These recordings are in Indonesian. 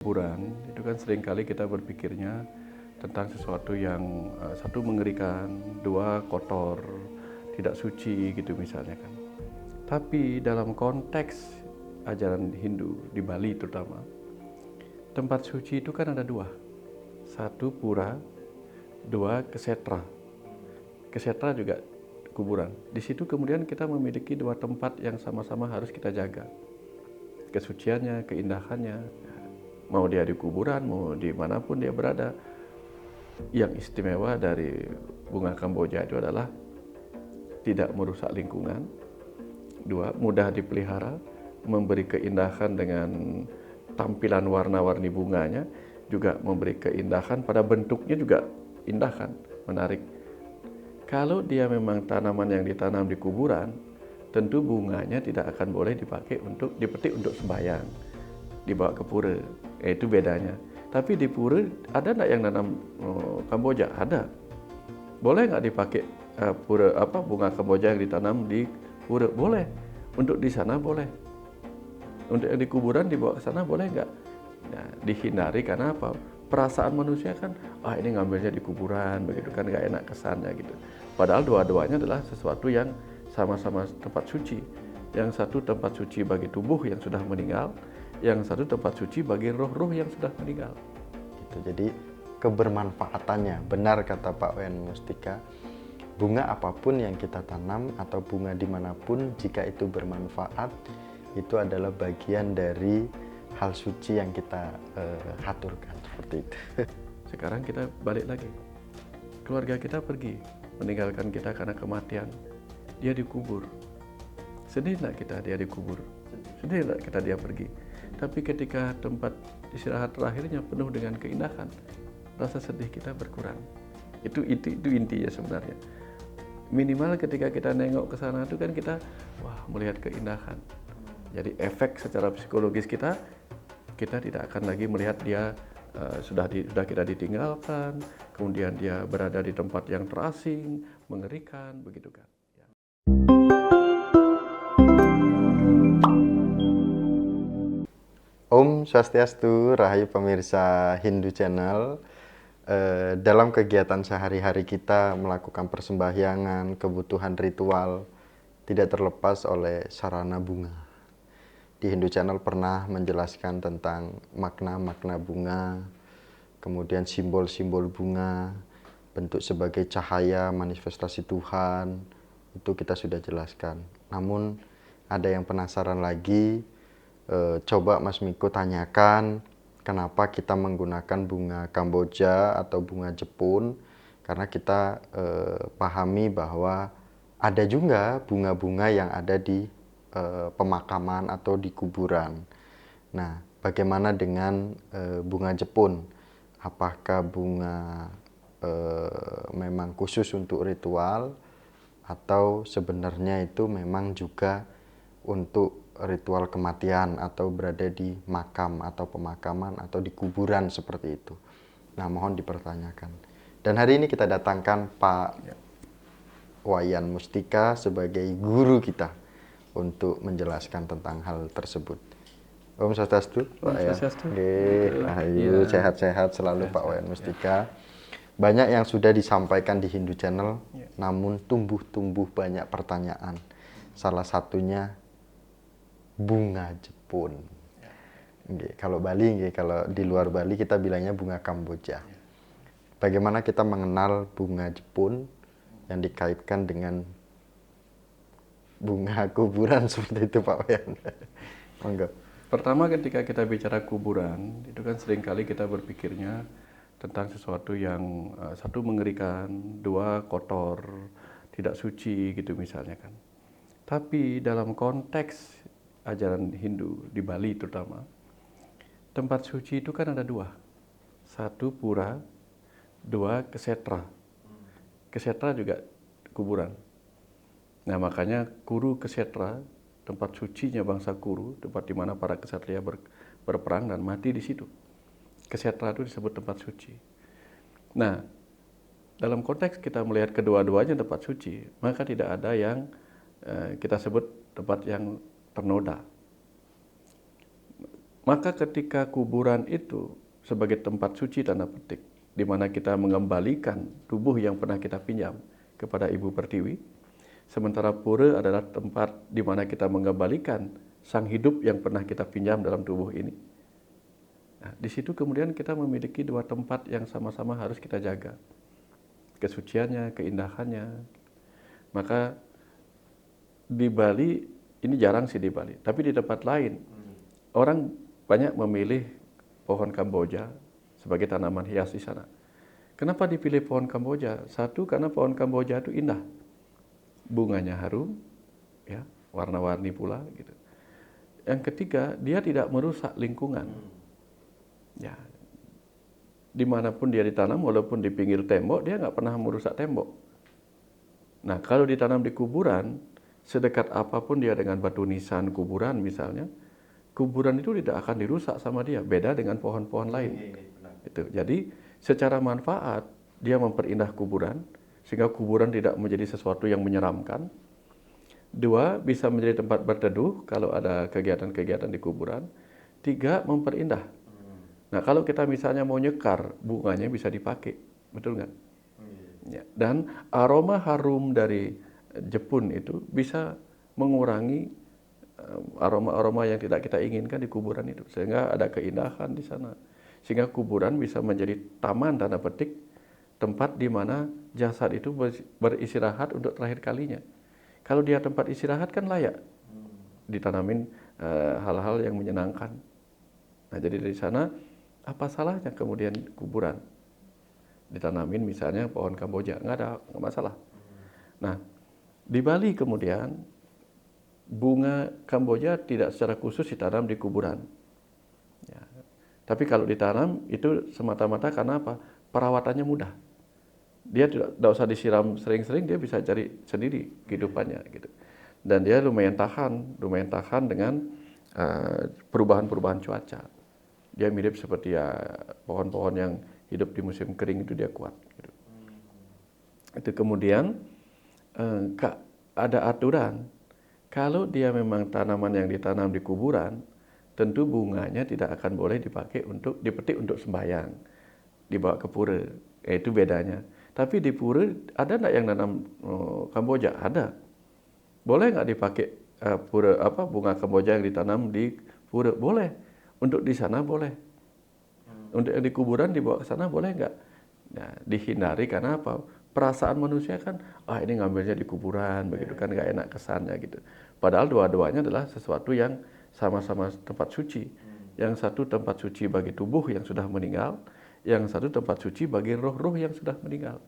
Kuburan itu kan seringkali kita berpikirnya tentang sesuatu yang satu mengerikan, dua kotor, tidak suci gitu misalnya kan. Tapi dalam konteks ajaran Hindu di Bali terutama, tempat suci itu kan ada dua. Satu pura, dua kesetra. Kesetra juga kuburan. Di situ kemudian kita memiliki dua tempat yang sama-sama harus kita jaga. Kesuciannya, keindahannya. Mau dia di kuburan, mau dimanapun dia berada. Yang istimewa dari bunga Kamboja itu adalah tidak merusak lingkungan. Dua, mudah dipelihara, memberi keindahan dengan tampilan warna-warni bunganya, juga memberi keindahan pada bentuknya juga indah kan, menarik. Kalau dia memang tanaman yang ditanam di kuburan, tentu bunganya tidak akan boleh dipakai untuk dipetik untuk sembahyang, dibawa ke pura. Itu bedanya. Tapi di pura ada nggak yang nanam Kamboja? Ada. Boleh nggak dipakai bunga Kamboja yang ditanam di pura? Boleh. Untuk di sana boleh. Untuk yang di kuburan dibawa ke sana boleh nggak? Nah, dihindari karena apa? Perasaan manusia kan, ini ngambilnya di kuburan, begitu kan nggak enak kesannya gitu. Padahal dua-duanya adalah sesuatu yang sama-sama tempat suci. Yang satu tempat suci bagi tubuh yang sudah meninggal, yang satu tempat suci bagi roh-roh yang sudah meninggal. Gitu. Jadi kebermanfaatannya, benar kata Pak Wayan Mustika, bunga apapun yang kita tanam atau bunga dimanapun, jika itu bermanfaat, itu adalah bagian dari hal suci yang kita aturkan, seperti itu. Sekarang kita balik lagi, keluarga kita pergi, meninggalkan kita karena kematian, dia dikubur. Sedih nggak kita dia dikubur? Sedih nggak kita dia pergi? Tapi ketika tempat istirahat terakhirnya penuh dengan keindahan, rasa sedih kita berkurang. Itu intinya sebenarnya. Minimal ketika kita nengok ke sana itu kan kita melihat keindahan. Jadi efek secara psikologis kita tidak akan lagi melihat dia sudah kita ditinggalkan, kemudian dia berada di tempat yang terasing, mengerikan, begitu kan. Om Swastiastu, Rahayu pemirsa Hindu Channel. Dalam kegiatan sehari-hari kita melakukan persembahyangan, kebutuhan ritual, tidak terlepas oleh sarana bunga. Di Hindu Channel pernah menjelaskan tentang makna-makna bunga, kemudian simbol-simbol bunga, bentuk sebagai cahaya, manifestasi Tuhan, itu kita sudah jelaskan. Namun ada yang penasaran lagi, coba Mas Miko tanyakan kenapa kita menggunakan bunga Kamboja atau bunga Jepun, karena kita pahami bahwa ada juga bunga-bunga yang ada di pemakaman atau di kuburan. Nah, bagaimana dengan bunga Jepun? Apakah bunga memang khusus untuk ritual atau sebenarnya itu memang juga untuk ritual kematian atau berada di makam atau pemakaman atau di kuburan seperti itu? Nah, mohon dipertanyakan. Dan hari ini kita datangkan Pak Wayan Mustika sebagai guru kita untuk menjelaskan tentang hal tersebut. Om Swastiastu, Pak Wayan. Ayo sehat-sehat selalu Pak Wayan Mustika. Banyak yang sudah disampaikan di Hindu Channel, namun tumbuh banyak pertanyaan. Salah satunya bunga Jepun. Kalau Bali, kalau di luar Bali kita bilangnya bunga Kamboja. Bagaimana kita mengenal bunga Jepun yang dikaitkan dengan bunga kuburan seperti itu, Pak Wayan? Monggo. Pertama, ketika kita bicara kuburan, itu kan seringkali kita berpikirnya tentang sesuatu yang satu mengerikan, dua kotor, tidak suci gitu misalnya kan. Tapi dalam konteks ajaran Hindu di Bali terutama, tempat suci itu kan ada dua. Satu pura, dua kesetra. Kesetra juga kuburan. Nah, makanya Kuru Kesetra, tempat sucinya bangsa Kuru, tempat di mana para kesatria berperang dan mati di situ. Kesetra itu disebut tempat suci. Nah, dalam konteks kita melihat kedua-duanya tempat suci, maka tidak ada yang kita sebut tempat yang ternoda. Maka ketika kuburan itu sebagai tempat suci tanda petik, di mana kita mengembalikan tubuh yang pernah kita pinjam kepada Ibu Pertiwi, sementara pura adalah tempat di mana kita mengembalikan sang hidup yang pernah kita pinjam dalam tubuh ini. Nah, di situ kemudian kita memiliki dua tempat yang sama-sama harus kita jaga. Kesuciannya, keindahannya. Maka di Bali, ini jarang sih di Bali, tapi di tempat lain, orang banyak memilih pohon Kamboja sebagai tanaman hias di sana. Kenapa dipilih pohon Kamboja? Satu, karena pohon Kamboja itu indah. Bunganya harum, ya, warna-warni pula gitu. Yang ketiga, dia tidak merusak lingkungan. Ya, dimanapun dia ditanam, walaupun di pinggir tembok, dia nggak pernah merusak tembok. Nah, kalau ditanam di kuburan, sedekat apapun dia dengan batu nisan kuburan misalnya, kuburan itu tidak akan dirusak sama dia. Beda dengan pohon-pohon lain. Itu. Jadi, secara manfaat, dia memperindah kuburan, sehingga kuburan tidak menjadi sesuatu yang menyeramkan. Dua, bisa menjadi tempat berteduh kalau ada kegiatan-kegiatan di kuburan. Tiga, memperindah. Nah, kalau kita misalnya mau nyekar, bunganya bisa dipakai, betul nggak? Ya. Dan aroma harum dari Jepun itu bisa mengurangi aroma-aroma yang tidak kita inginkan di kuburan itu, sehingga ada keindahan di sana. Sehingga kuburan bisa menjadi taman tanda petik, tempat di mana jasad itu beristirahat untuk terakhir kalinya. Kalau dia tempat istirahat kan layak ditanamin hal-hal yang menyenangkan. Nah, jadi dari sana apa salahnya kemudian kuburan ditanamin misalnya pohon Kamboja, nggak masalah. Nah, di Bali kemudian bunga Kamboja tidak secara khusus ditanam di kuburan. Ya. Tapi kalau ditanam itu semata-mata karena apa? Perawatannya mudah. Dia tidak usah disiram sering-sering, dia bisa cari sendiri kehidupannya gitu. Dan dia lumayan tahan dengan perubahan-perubahan cuaca. Dia mirip seperti ya pohon-pohon yang hidup di musim kering itu dia kuat. Gitu. Itu kemudian ada aturan, kalau dia memang tanaman yang ditanam di kuburan, tentu bunganya tidak akan boleh dipakai untuk dipetik untuk sembahyang, dibawa ke pura. Itu bedanya. Tapi di pura ada nggak yang nanam Kamboja? Ada. Boleh nggak dipakai bunga Kamboja yang ditanam di pura? Boleh. Untuk di sana boleh. Untuk yang di kuburan dibawa ke sana boleh nggak? Nah, dihindari karena apa? Perasaan manusia kan, ini ngambilnya di kuburan, begitu kan nggak enak kesannya gitu. Padahal dua-duanya adalah sesuatu yang sama-sama tempat suci. Yang satu tempat suci bagi tubuh yang sudah meninggal, yang satu tempat suci bagi roh-roh yang sudah meninggal.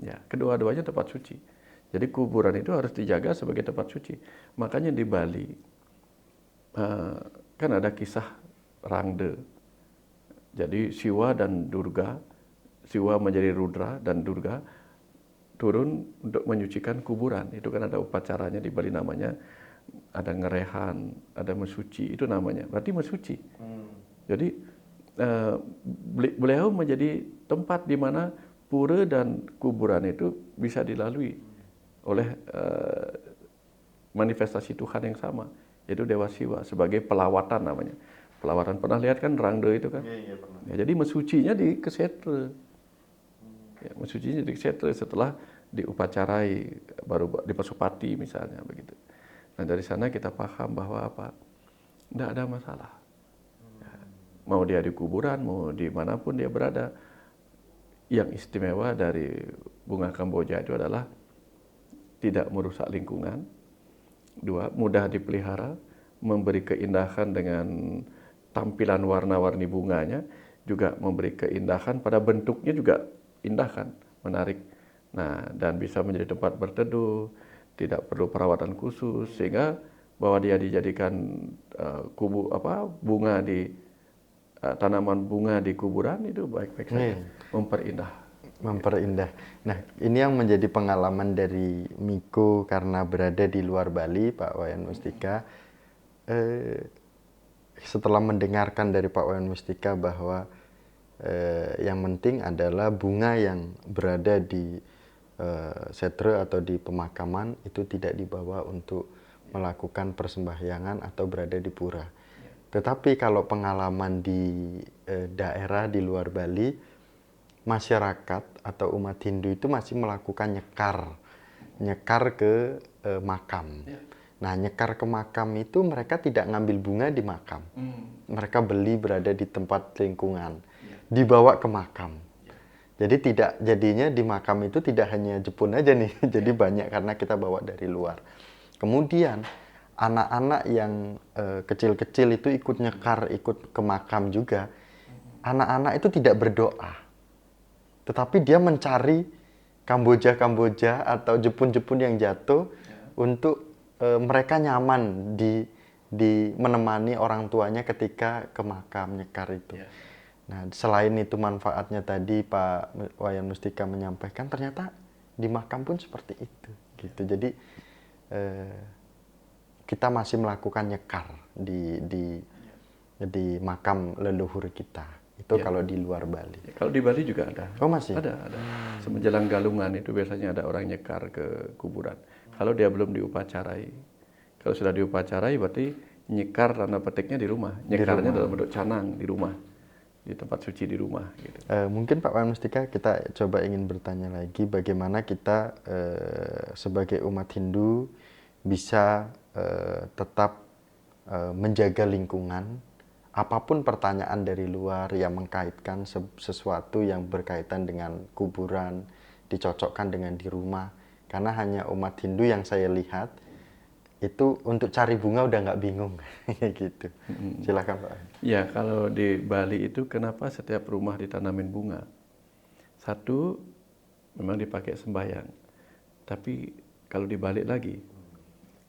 Ya, kedua-duanya tempat suci. Jadi kuburan itu harus dijaga sebagai tempat suci. Makanya di Bali kan ada kisah Rangde. Jadi Siwa dan Durga, Siwa menjadi Rudra dan Durga turun untuk menyucikan kuburan. Itu kan ada upacaranya di Bali namanya, ada ngerehan, ada mesuci, itu namanya. Berarti mesuci. Jadi beliau menjadi tempat di mana pura dan kuburan itu bisa dilalui oleh manifestasi Tuhan yang sama, yaitu Dewa Siwa sebagai pelawatan namanya. Pelawatan, pernah lihat kan Rangde itu kan? Iya, pernah. Ya, jadi mesucinya di Kesetre. Ya, mesucinya di Kesetre setelah diupacarai, baru di Pasupati misalnya begitu. Nah, dari sana kita paham bahwa apa? Tidak ada masalah. Ya, mau dia di kuburan, mau dimanapun dia berada. Yang istimewa dari bunga Kamboja itu adalah tidak merusak lingkungan. Dua, mudah dipelihara, memberi keindahan dengan tampilan warna-warni bunganya, juga memberi keindahan pada bentuknya juga indah kan, menarik. Nah, dan bisa menjadi tempat berteduh, tidak perlu perawatan khusus, sehingga bahwa dia dijadikan bunga di tanaman bunga di kuburan itu baik-baik saja, memperindah. Nah, ini yang menjadi pengalaman dari Miko karena berada di luar Bali, Pak Wayan Mustika. Setelah mendengarkan dari Pak Wayan Mustika bahwa yang penting adalah bunga yang berada di setre atau di pemakaman itu tidak dibawa untuk melakukan persembahyangan atau berada di pura. Tetapi kalau pengalaman di daerah di luar Bali, masyarakat atau umat Hindu itu masih melakukan nyekar ke makam. Nah, nyekar ke makam itu mereka tidak ngambil bunga di makam. Mereka beli berada di tempat lingkungan, dibawa ke makam. Jadi jadinya di makam itu tidak hanya jepun aja nih, jadi banyak karena kita bawa dari luar. Kemudian anak-anak yang kecil-kecil itu ikut nyekar, ikut ke makam juga. Anak-anak itu tidak berdoa, tetapi dia mencari Kamboja atau Jepun yang jatuh untuk mereka nyaman di menemani orang tuanya ketika ke makam nyekar itu. Nah, selain itu manfaatnya tadi Pak Wayan Mustika menyampaikan, ternyata di makam pun seperti itu gitu. Jadi kita masih melakukan nyekar di makam leluhur kita. Itu kalau di luar Bali. Kalau di Bali juga ada. Oh, masih? Ada. Semenjelang galungan itu biasanya ada orang nyekar ke kuburan. Kalau dia belum diupacarai. Kalau sudah diupacarai berarti nyekar tanda petiknya di rumah. Nyekarnya dalam bentuk canang di rumah. Di tempat suci di rumah gitu. Mungkin Pak Wayan Mustika, kita coba ingin bertanya lagi bagaimana kita sebagai umat Hindu bisa tetap menjaga lingkungan, apapun pertanyaan dari luar yang mengkaitkan sesuatu yang berkaitan dengan kuburan dicocokkan dengan di rumah, karena hanya umat Hindu yang saya lihat itu untuk cari bunga udah nggak bingung gitu. Silakan Pak. Ya, kalau di Bali itu kenapa setiap rumah ditanamin bunga? Satu, memang dipakai sembahyang. Tapi kalau dibalik lagi,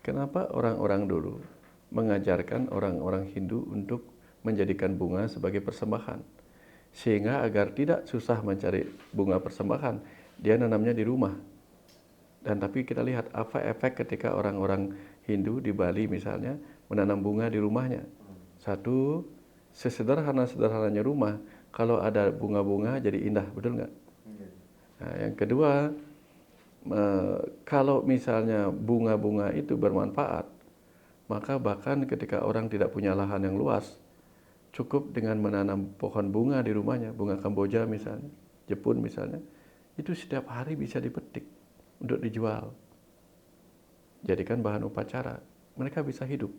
kenapa orang-orang dulu mengajarkan orang-orang Hindu untuk menjadikan bunga sebagai persembahan? Sehingga agar tidak susah mencari bunga persembahan, dia nanamnya di rumah. Dan tapi kita lihat apa efek ketika orang-orang Hindu di Bali misalnya menanam bunga di rumahnya. Satu, sesederhana-sederhananya rumah, kalau ada bunga-bunga jadi indah, betul nggak? Nah, yang kedua, kalau misalnya bunga-bunga itu bermanfaat, maka bahkan ketika orang tidak punya lahan yang luas, cukup dengan menanam pohon bunga di rumahnya, bunga Kamboja misalnya, Jepun misalnya, itu setiap hari bisa dipetik untuk dijual. Jadikan bahan upacara, mereka bisa hidup.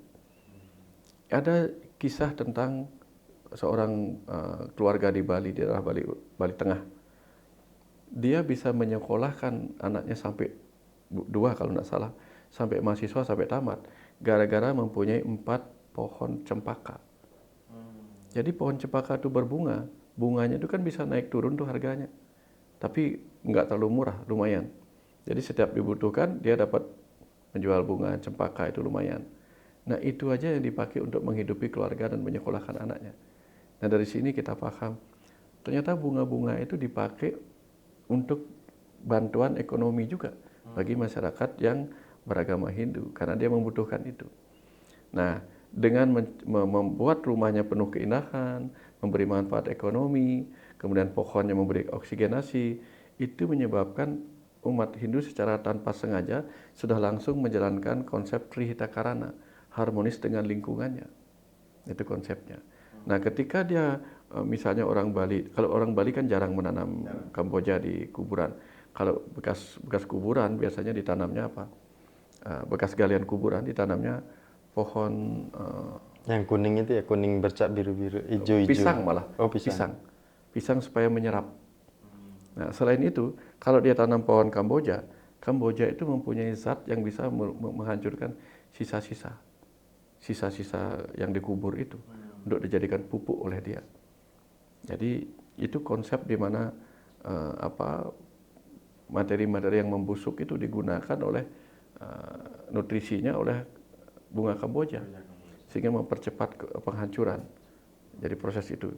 Ada kisah tentang seorang keluarga di Bali, di daerah Bali Tengah. Dia bisa menyekolahkan anaknya sampai 2 kalau tidak salah, sampai mahasiswa sampai tamat, gara-gara mempunyai 4 pohon cempaka. Jadi pohon cempaka itu berbunga, bunganya itu kan bisa naik turun tuh harganya, tapi nggak terlalu murah, lumayan. Jadi setiap dibutuhkan dia dapat menjual bunga cempaka itu lumayan. Nah, itu aja yang dipakai untuk menghidupi keluarga dan menyekolahkan anaknya. Nah, dari sini kita paham ternyata bunga-bunga itu dipakai untuk bantuan ekonomi juga bagi masyarakat yang beragama Hindu karena dia membutuhkan itu. Nah, dengan membuat rumahnya penuh keindahan, memberi manfaat ekonomi, kemudian pohonnya memberi oksigenasi, itu menyebabkan umat Hindu secara tanpa sengaja sudah langsung menjalankan konsep Trihita-karana, harmonis dengan lingkungannya. Itu konsepnya. Nah, ketika dia misalnya orang Bali, kalau orang Bali kan jarang menanam Kamboja di kuburan. Kalau bekas kuburan biasanya ditanamnya apa? Bekas galian kuburan ditanamnya pohon yang kuning itu ya, kuning bercak biru-biru, hijau-hijau. Pisang malah. Oh, pisang. Pisang supaya menyerap. Nah, selain itu, kalau dia tanam pohon Kamboja, Kamboja itu mempunyai zat yang bisa menghancurkan sisa-sisa yang dikubur itu untuk dijadikan pupuk oleh dia. Jadi itu konsep di mana materi-materi yang membusuk itu digunakan oleh nutrisinya oleh bunga Kamboja sehingga mempercepat penghancuran. Jadi proses itu.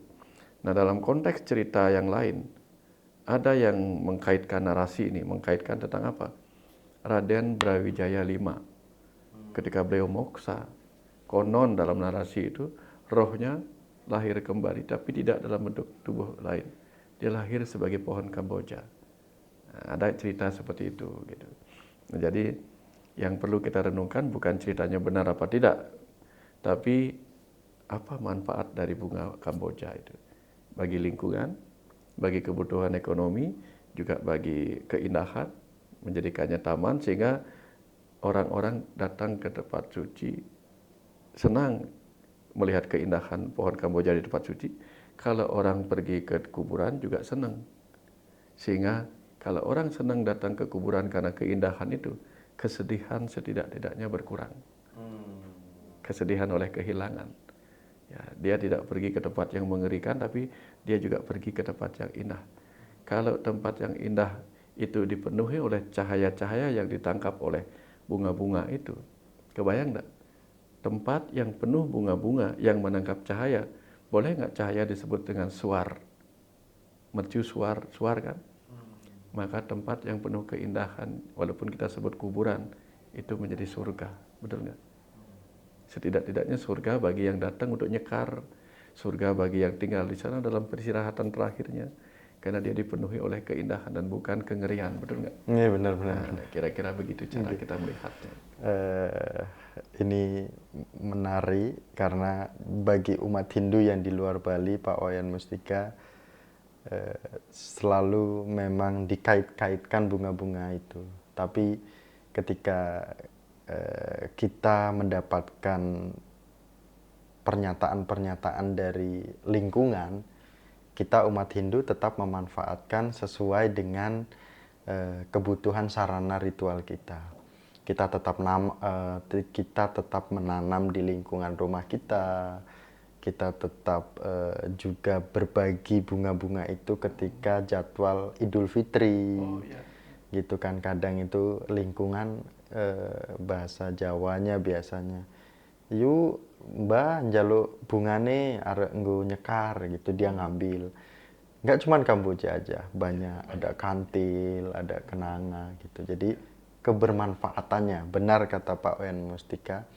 Nah, dalam konteks cerita yang lain, ada yang mengkaitkan narasi ini, mengkaitkan tentang apa? Raden Brawijaya V. Ketika beliau moksa, konon dalam narasi itu rohnya lahir kembali tapi tidak dalam bentuk tubuh lain. Dia lahir sebagai pohon Kamboja. Nah, ada cerita seperti itu gitu. Nah, jadi yang perlu kita renungkan bukan ceritanya benar apa tidak, tapi apa manfaat dari bunga Kamboja itu bagi lingkungan, bagi kebutuhan ekonomi, juga bagi keindahan, menjadikannya taman sehingga orang-orang datang ke tempat suci senang melihat keindahan pohon Kamboja di tempat suci. Kalau orang pergi ke kuburan juga senang. Sehingga kalau orang senang datang ke kuburan karena keindahan itu, kesedihan setidak-tidaknya berkurang. Kesedihan oleh kehilangan. Ya, dia tidak pergi ke tempat yang mengerikan, tapi dia juga pergi ke tempat yang indah. Kalau tempat yang indah itu dipenuhi oleh cahaya-cahaya yang ditangkap oleh bunga-bunga itu, kebayang enggak? Tempat yang penuh bunga-bunga yang menangkap cahaya, boleh nggak cahaya disebut dengan suar? Mercusuar, suar kan? Maka tempat yang penuh keindahan, walaupun kita sebut kuburan, itu menjadi surga, betul nggak? Setidak-tidaknya surga bagi yang datang untuk nyekar, surga bagi yang tinggal di sana dalam peristirahatan terakhirnya, karena dia dipenuhi oleh keindahan dan bukan kengerian, betul nggak? Iya benar-benar. Nah, kira-kira begitu cara kita melihatnya. Ini menarik karena bagi umat Hindu yang di luar Bali, Pak Wayan Mustika, selalu memang dikait-kaitkan bunga-bunga itu. Tapi ketika kita mendapatkan pernyataan-pernyataan dari lingkungan, kita umat Hindu tetap memanfaatkan sesuai dengan kebutuhan sarana ritual kita. Kita tetap menanam di lingkungan rumah kita. Kita tetap juga berbagi bunga-bunga itu ketika jadwal Idul Fitri. Oh, ya. Gitu kan, kadang itu lingkungan bahasa Jawanya biasanya, "Yuk Mbak njaluk bungane arek nggo nyekar," gitu, dia ngambil. Nggak cuma Kamboja aja, banyak, ada kantil, ada kenanga gitu. Jadi kebermanfaatannya, benar kata Pak Wayan Mustika,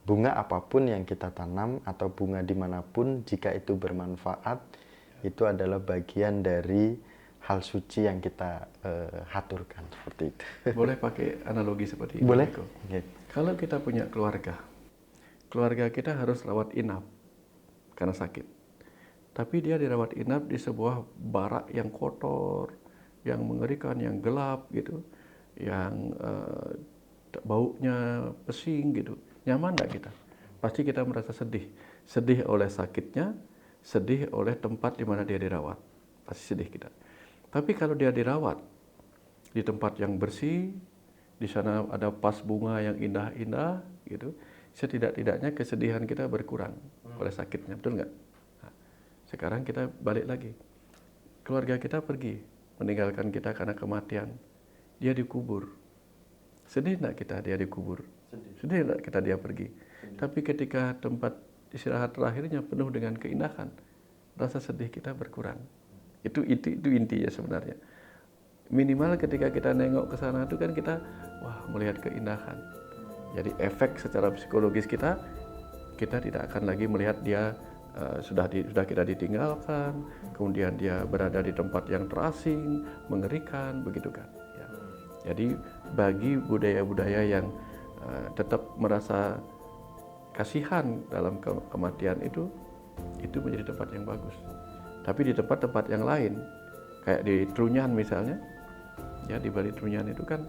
bunga apapun yang kita tanam atau bunga dimanapun, jika itu bermanfaat, itu adalah bagian dari hal suci yang kita haturkan, seperti itu. Boleh pakai analogi seperti ini? Boleh. Eko? Okay. Kalau kita punya keluarga kita harus rawat inap karena sakit. Tapi dia dirawat inap di sebuah barak yang kotor, yang mengerikan, yang gelap gitu, yang baunya pesing gitu. Nyaman nggak kita? Pasti kita merasa sedih. Sedih oleh sakitnya, sedih oleh tempat di mana dia dirawat. Pasti sedih kita. Tapi kalau dia dirawat di tempat yang bersih, di sana ada pas bunga yang indah-indah gitu, setidak-tidaknya kesedihan kita berkurang oleh sakitnya, betul nggak? Nah, sekarang kita balik lagi. Keluarga kita pergi, meninggalkan kita karena kematian. Dia dikubur. Sedih nggak kita dia dikubur? Sedih nggak kita dia pergi? Tapi ketika tempat istirahat terakhirnya penuh dengan keindahan, rasa sedih kita berkurang. Itu intinya sebenarnya. Minimal ketika kita nengok ke sana itu kan kita melihat keindahan. Jadi efek secara psikologis kita tidak akan lagi melihat dia sudah kita ditinggalkan, kemudian dia berada di tempat yang terasing, mengerikan, begitu kan. Ya. Jadi bagi budaya-budaya yang tetap merasa kasihan dalam kematian itu menjadi tempat yang bagus. Tapi di tempat-tempat yang lain, kayak di Trunyan misalnya, ya di Bali Trunyan itu kan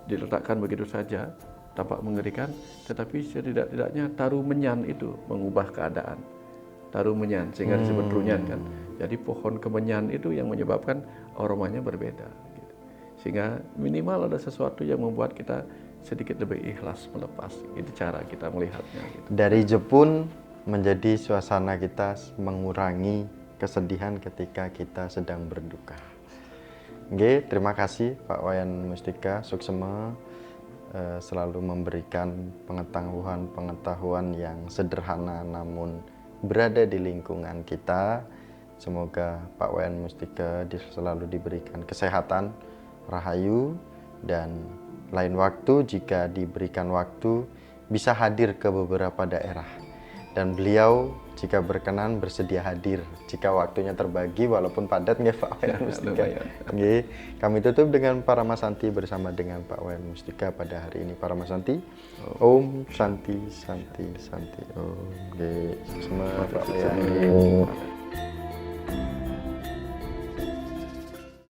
diletakkan begitu saja, tampak mengerikan, tetapi setidak-tidaknya Taru Menyan itu mengubah keadaan. Taru Menyan, sehingga disebut Trunyan kan. Jadi pohon kemenyan itu yang menyebabkan aromanya berbeda. Gitu. Sehingga minimal ada sesuatu yang membuat kita sedikit lebih ikhlas melepas. Itu cara kita melihatnya. Gitu. Dari Jepun menjadi suasana kita mengurangi kesedihan ketika kita sedang berduka. Oke, terima kasih Pak Wayan Mustika Suksema, selalu memberikan pengetahuan yang sederhana namun berada di lingkungan kita. Semoga Pak Wayan Mustika selalu diberikan kesehatan, rahayu, dan lain waktu jika diberikan waktu bisa hadir ke beberapa daerah dan beliau jika berkenan bersedia hadir jika waktunya terbagi walaupun padat nggih Pak Wayan Mustika. Nggih, kami tutup dengan Paramasanti bersama dengan Pak Wayan Mustika pada hari ini. Paramasanti. Om Santi Santi Santi. Om. Nggih, semua Pak Wayan.